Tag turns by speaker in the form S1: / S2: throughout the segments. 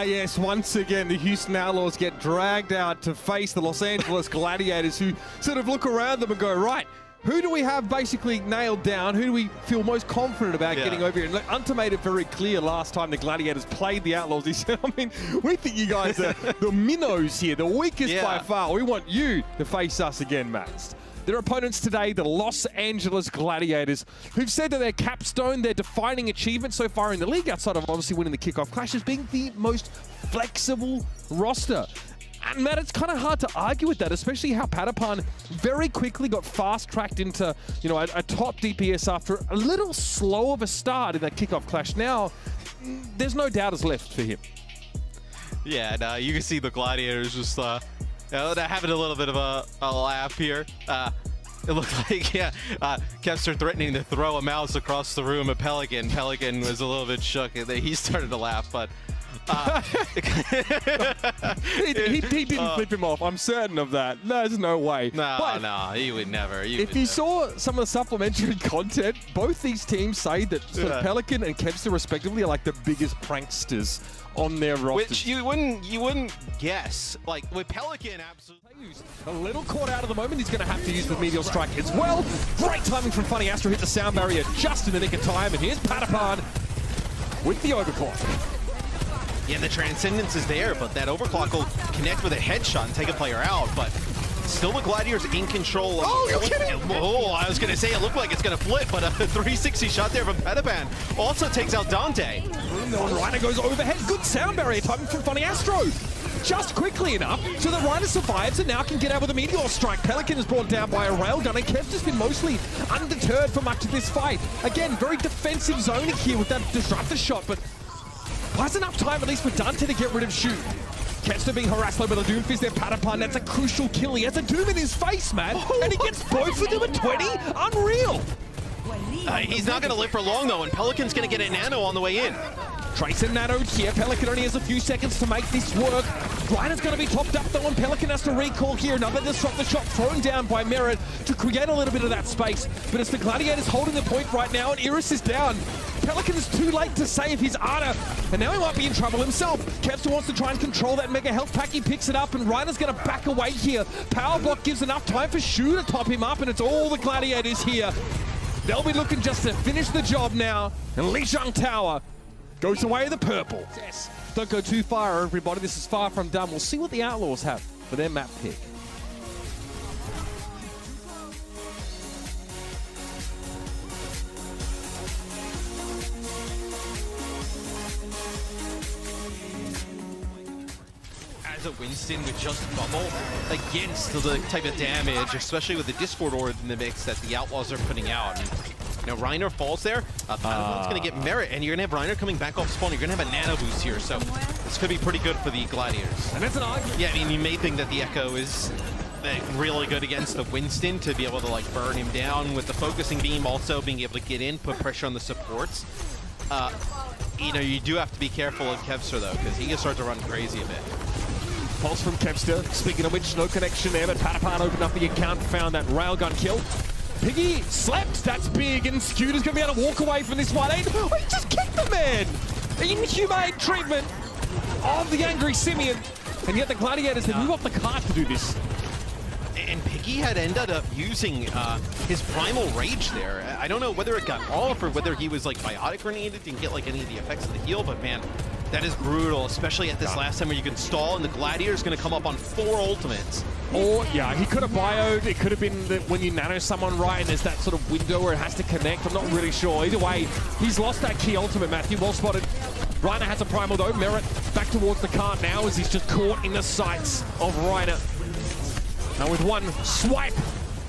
S1: yes, once again, the Houston Outlaws get dragged out to face the Los Angeles Gladiators, who sort of look around them and go, right, who do we have basically nailed down? Who do we feel most confident about getting over here? And look, Unter made it very clear last time the Gladiators played the Outlaws. He said, I mean, we think you guys are the minnows here, the weakest by far. We want you to face us again, Matt. Their opponents today, the Los Angeles Gladiators, who've said that their capstone, their defining achievement so far in the league, outside of obviously winning the kickoff clash, is being the most flexible roster. And Matt, it's kind of hard to argue with that, especially how Patiphan very quickly got fast-tracked into, you know, a top DPS after a little slow of a start in that kickoff clash. Now, there's no doubters left for him.
S2: Yeah, and you can see the Gladiators just they're having a little bit of a laugh here. It looked like, Kevster threatening to throw a mouse across the room at Pelican. Pelican was a little bit shook, and he started to laugh, but
S1: he didn't flip him off. I'm certain of that. There's no way.
S2: No, he would never.
S1: If you saw some of the supplementary content, both these teams say that sort of Pelican and Kevster respectively are like the biggest pranksters on their roster.
S2: Which you wouldn't guess. Like with Pelican, absolutely.
S1: A little caught out of the moment. He's going to have to use the Meteor Strike as well. Great timing from Funny Astro. Hit the sound barrier just in the nick of time. And here's Patiphan with the overclock.
S2: Yeah, the Transcendence is there, but that overclock will connect with a headshot and take a player out. But still the Gladiators in control.
S1: Oh, you're kidding!
S2: Oh, I was going to say it looked like it's going to flip, but a 360 shot there from Patiphan also takes out Dante.
S1: Reiner goes overhead. Good sound barrier timing from Funny Astro. Just quickly enough so that Reiner survives and now can get out with a Meteor Strike. Pelican is brought down by a railgun, and Kev's just been mostly undeterred for much of this fight. Again, very defensive zoning here with that disruptor shot, but buys enough time at least for Dante to get rid of HOU. Kevster being harassed by the Doomfist there. Patiphan, that's a crucial kill. He has a Doom in his face, man, and he gets both of them at 20. Unreal.
S2: He's not going to live for long, though, and Pelican's going to get a nano on the way in.
S1: Trace and nanoed here. Pelican only has a few seconds to make this work. Reiner's going to be topped up, though, and Pelican has to recall here. Another disruptor shot thrown down by Merit to create a little bit of that space. But it's the Gladiators holding the point right now, and Iris is down. Pelican is too late to save his Arda, and now he might be in trouble himself. Kevster wants to try and control that mega health pack. He picks it up, and Reiner's going to back away here. Power block gives enough time for HOU to top him up, and it's all the Gladiators here. They'll be looking just to finish the job now. And Lijiang Tower goes away with the purple. Yes. Don't go too far, everybody. This is far from done. We'll see what the Outlaws have for their map pick.
S2: As a Winston with just bubble against the type of damage, especially with the Discord Orb in the mix that the Outlaws are putting out. And, you know, Reiner falls there. Patiphan's going to get Merit, and you're going to have Reiner coming back off spawn. You're going to have a nano boost here, so this could be pretty good for the Gladiators.
S1: And that's an argument.
S2: Yeah, I mean, you may think that the Echo is really good against the Winston to be able to like burn him down with the focusing beam, also being able to get in, put pressure on the supports. You know, you do have to be careful of Kevster though, because he can start to run crazy a bit.
S1: Pulse from Kevster. Speaking of which, no connection there, but Patiphan opened up the account, found that railgun kill. Piggy slept, that's big, and Scooter's going to be able to walk away from this one. Oh, he just kicked the man! Inhumane treatment of the angry Simeon. And yet the Gladiators, they move off the cart to do this.
S2: And Piggy had ended up using his Primal Rage there. I don't know whether it got off or whether he was like biotic or anything, didn't get like any of the effects of the heal, but man, that is brutal, especially at this last time where you can stall and the Gladiator's going to come up on 4 ultimates.
S1: Or, yeah, he could have bioed. It could have been that when you nano someone right and there's that sort of window where it has to connect. I'm not really sure. Either way, he's lost that key ultimate, Matthew. Well spotted. Reiner has a primal though. Merit back towards the cart now as he's just caught in the sights of Reiner. Now with one swipe,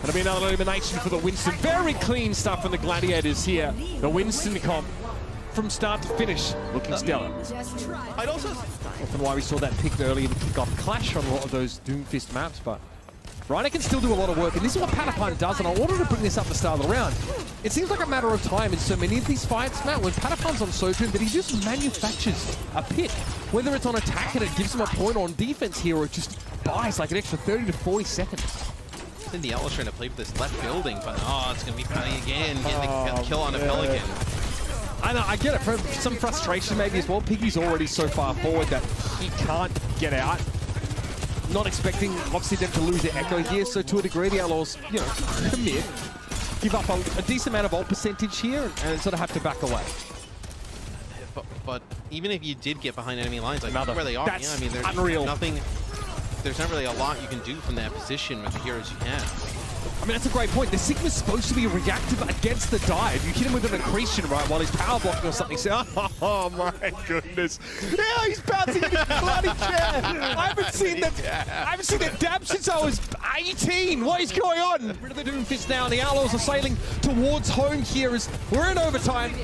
S1: that'll be another elimination for the Winston. Very clean stuff from the Gladiators here. The Winston comp from start to finish looking stellar.
S2: I'd also
S1: often why we saw that pick early in the kickoff clash on a lot of those Doomfist maps, but Reiner can still do a lot of work, and this is what Patiphan does, and I wanted to bring this up at the start of the round. It seems like a matter of time in so many of these fights, Matt, when Patiphan's on Sojourn, that he just manufactures a pick. Whether it's on attack and it gives him a point, or on defense here, or it just buys like an extra 30 to 40 seconds.
S2: I think the Outlaws trying to play for this left building, but it's going to be Patty again, getting the kill on a Pelican.
S1: I know, I get it. For some frustration maybe as well. Piggy's already so far forward that he can't get out. Not expecting, obviously, them to lose their echo here. So to a degree, the Outlaws, you know, commit, give up a decent amount of ult percentage here, and sort of have to back away.
S2: But even if you did get behind enemy lines, like
S1: Another,
S2: where they are,
S1: that's
S2: yeah, I mean, there's
S1: unreal.
S2: nothing. There's not really a lot you can do from that position with the heroes you have.
S1: I mean, that's a great point. The Sigma's supposed to be reactive against the dive. You hit him with an accretion, right, while he's power blocking or something. So, oh my goodness. Yeah, he's bouncing in his bloody chair. I haven't seen that dab since I was 18. What is going on? Rid of the Doomfist now, and the Outlaws are sailing towards home here as we're in overtime.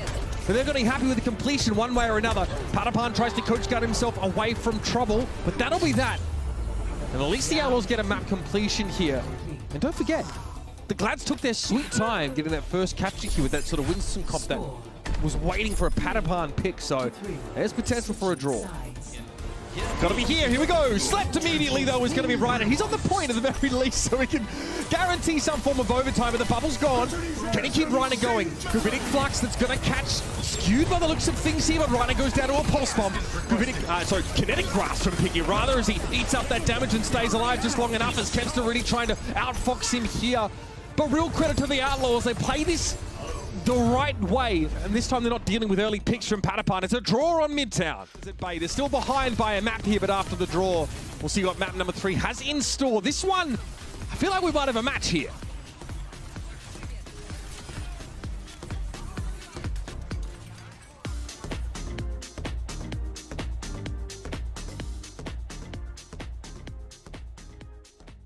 S1: But they're going to be happy with the completion one way or another. Patiphan tries to coach guard himself away from trouble, but that'll be that. And at least the Outlaws get a map completion here. And don't forget, the Glads took their sweet time getting that first capture here with that sort of Winston comp that was waiting for a Patiphan pick, so there's potential for a draw. Gotta be here we go. Slept immediately though is gonna be Rainer. He's on the point at the very least, so we can guarantee some form of overtime, but the bubble's gone. Can he keep Rainer going? Gravitic Flux that's gonna catch, skewed by the looks of things here, but Rainer goes down to a pulse bomb. Kinetic Grasp from Piggy rather as he eats up that damage and stays alive just long enough as Kempster really trying to outfox him here. But real credit to the Outlaws, they play this the right way, and this time they're not dealing with early picks from Patiphan. It's a draw on Midtown. They're still behind by a map here, but after the draw, we'll see what map number 3 has in store. This one, I feel like we might have a match here.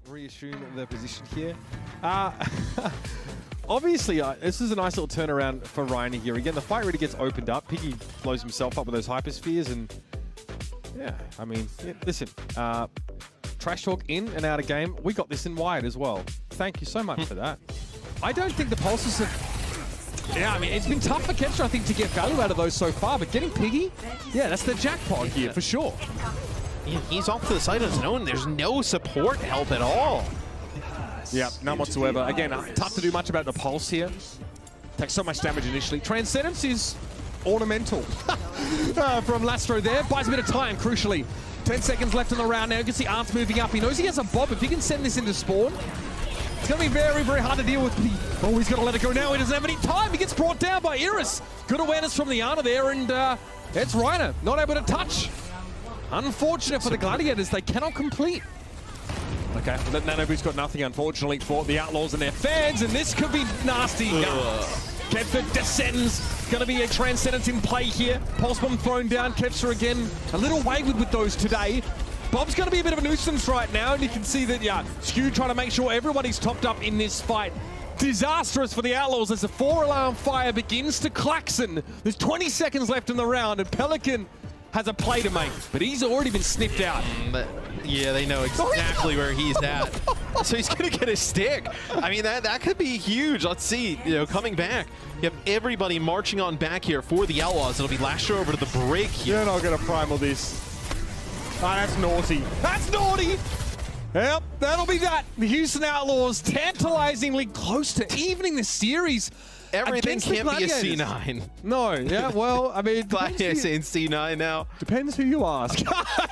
S1: Reassume their position here. Obviously, this is a nice little turnaround for Rainer here. Again, the fight really gets opened up. Piggy blows himself up with those hyperspheres, and yeah, I mean, yeah, listen, trash talk in and out of game. We got this in wide as well. Thank you so much for that. I don't think the pulses have... Yeah, I mean, it's been tough for Kempster, I think, to get value out of those so far, but getting Piggy, yeah, that's the jackpot here for sure.
S2: Yeah, he's off to the side of his own. There's no support help at all.
S1: Yeah, none whatsoever. Again, tough to do much about the pulse here. Takes so much damage initially. Transcendence is ornamental from Lastro there. Buys a bit of time, crucially. 10 seconds left in the round now. You can see Art's moving up. He knows he has a bob. If he can send this into spawn, it's going to be very, very hard to deal with. Oh, he's going to let it go now. He doesn't have any time. He gets brought down by Iris. Good awareness from the Ana there, and it's Rainer. Not able to touch. Unfortunate for the Gladiators. They cannot complete. Okay, well, Nanobu's got nothing, unfortunately, for the Outlaws and their fans, and this could be nasty. Kedford descends. Going to be a Transcendence in play here. Pulse Bomb thrown down. Kempster again, a little wayward with those today. Bob's going to be a bit of a nuisance right now, and you can see that, yeah, Skew trying to make sure everybody's topped up in this fight. Disastrous for the Outlaws as the 4-alarm fire begins to klaxon. There's 20 seconds left in the round, and Pelican has a play to make, but he's already been sniffed out.
S2: But yeah, they know exactly where he's at. So he's gonna get a stick. I mean, that could be huge. Let's see, you know, coming back. You have everybody marching on back here for the Outlaws. It'll be Lastro over to the break here.
S1: You're not gonna primal this. That's naughty. That's naughty! Yep, that'll be that. The Houston Outlaws tantalizingly close to evening the series.
S2: Everything can't be a C9.
S1: No, yeah, well, I mean...
S2: Gladiators saying C9 now.
S1: Depends who you ask.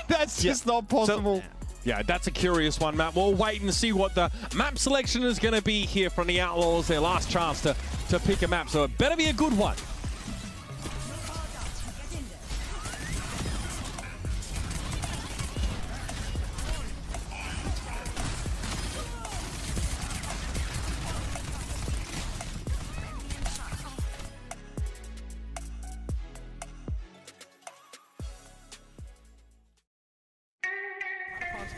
S1: That's just not possible.
S2: So,
S1: yeah, that's a curious one, Matt. We'll wait and see what the map selection is going to be here from the Outlaws. Their last chance to pick a map, so it better be a good one.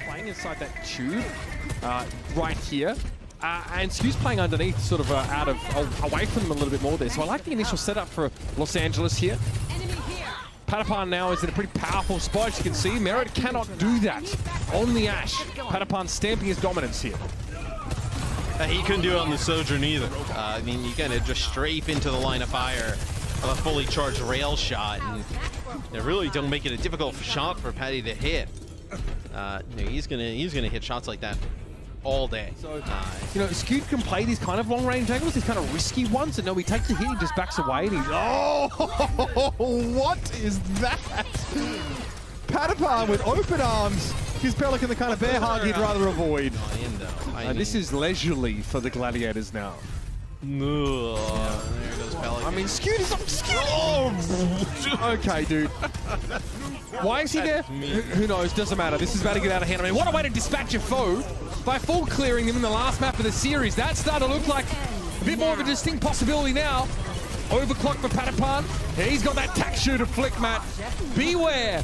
S1: Playing inside that tube right here. And Skew's playing underneath, sort of away from them a little bit more there. So I like the initial setup for Los Angeles here. Patiphan now is in a pretty powerful spot, as you can see. Merit cannot do that on the Ashe. Patiphan stamping his dominance here.
S2: He couldn't do it on the Sojourn either. I mean, you kind of just strafe into the line of fire of a fully charged rail shot, and they really don't make it a difficult shot for Patty to hit. You know, he's gonna hit shots like that all day.
S1: So, you know, Scoot can play these kind of long-range angles, these kind of risky ones, and no, he takes the hit, he just backs away, and he's... Oh! What is that? Patiphan with open arms. His Pelican, the kind of bear hug he'd rather avoid. This is leisurely for the Gladiators now.
S2: There goes Pelican.
S1: I mean, Scoot is... Scoot! Oh! Okay, dude. Why is he there? Who knows? Doesn't matter. This is about to get out of hand. I mean, what a way to dispatch a foe by full clearing them in the last map of the series. That's starting to look like a bit more of a distinct possibility now. Overclock for Patiphan. He's got that tack shooter flick, Matt. Beware.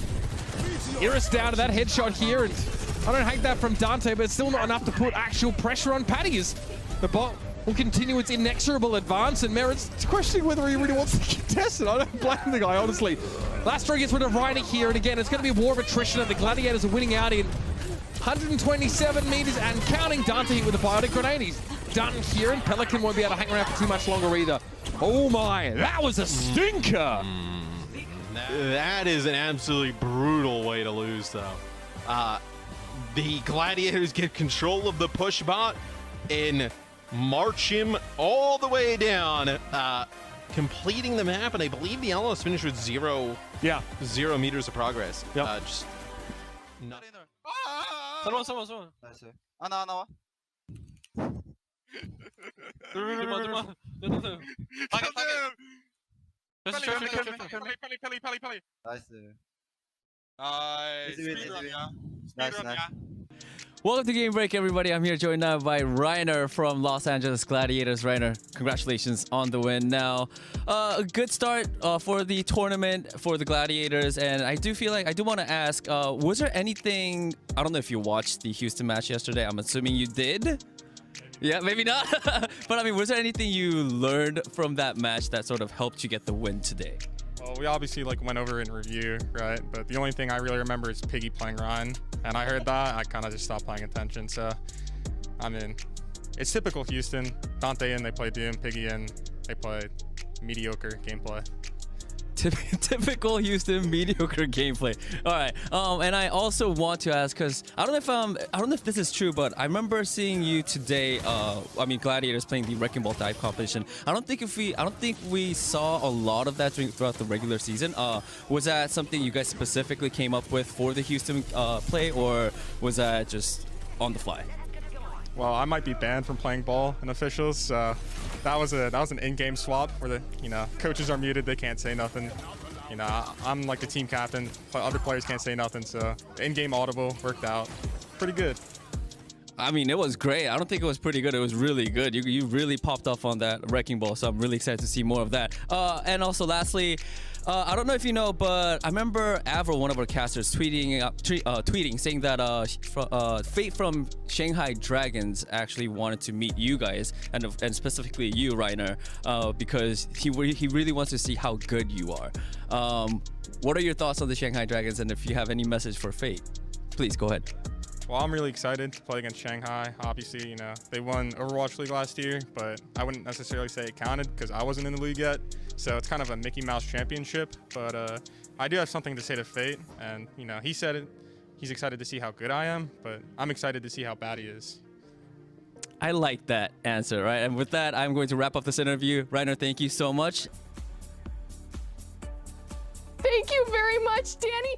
S1: Iris down to that headshot here, and I don't hate that from Dante, but it's still not enough to put actual pressure on Patty as the bot will continue its inexorable advance, and Merritt's questioning whether he really wants to contest it. I don't blame the guy, honestly. Last three gets rid of Rainer here, and again, it's going to be a war of attrition, and the Gladiators are winning out in 127 meters and counting. Dante hit with a biotic grenade. He's done here, and Pelican won't be able to hang around for too much longer either. Oh my, that was a stinker!
S2: That is an absolutely brutal way to lose, though. The Gladiators get control of the push bot and march him all the way down, completing the map, and I believe the Outlaws finished with 0 meters of progress. Just not...
S3: Someone. 나이스. 하나 나와. 들어와. 빨리. 나이스. 나이스.
S4: Welcome to Game Break, everybody. I'm here joined now by Rainer from Los Angeles Gladiators. Rainer, congratulations on the win. Now, a good start for the tournament for the Gladiators, and I do want to ask, was there anything, I don't know if you watched the Houston match yesterday. I'm assuming you did. Yeah, maybe not. But I mean, was there anything you learned from that match that sort of helped you get the win today?
S5: Well, we obviously went over it in review, right? But the only thing I really remember is Piggy playing Ryan. And I heard that, I kind of just stopped paying attention. So, I mean, it's typical Houston. Dante and they play Doom, Piggy and they play mediocre gameplay.
S4: Typical Houston mediocre gameplay. All right, and I also want to ask, because I don't know if this is true, but I remember seeing you today. I mean, Gladiators playing the Wrecking Ball dive competition. I don't think we saw a lot of that throughout the regular season. Was that something you guys specifically came up with for the Houston play, or was that just on the fly?
S5: Well, I might be banned from playing ball in officials, so that was an in-game swap where the coaches are muted, they can't say nothing. I'm like the team captain, other players can't say nothing, so in-game audible worked out pretty good.
S4: I mean, it was great. I don't think it was pretty good. It was really good. You really popped off on that Wrecking Ball, so I'm really excited to see more of that. And also, lastly, I don't know if you know, but I remember Avril, one of our casters, tweeting saying that Fate from Shanghai Dragons actually wanted to meet you guys, and specifically you, Rainer, because he really wants to see how good you are. What are your thoughts on the Shanghai Dragons, and if you have any message for Fate, please go ahead.
S5: Well, I'm really excited to play against Shanghai. Obviously, they won Overwatch League last year, but I wouldn't necessarily say it counted because I wasn't in the league yet. So it's kind of a Mickey Mouse championship, but I do have something to say to Fate, and he said it. He's excited to see how good I am, but I'm excited to see how bad he is.
S4: I like that answer, right? And with that, I'm going to wrap up this interview. Rainer, thank you so much.
S6: Thank you very much, Danny.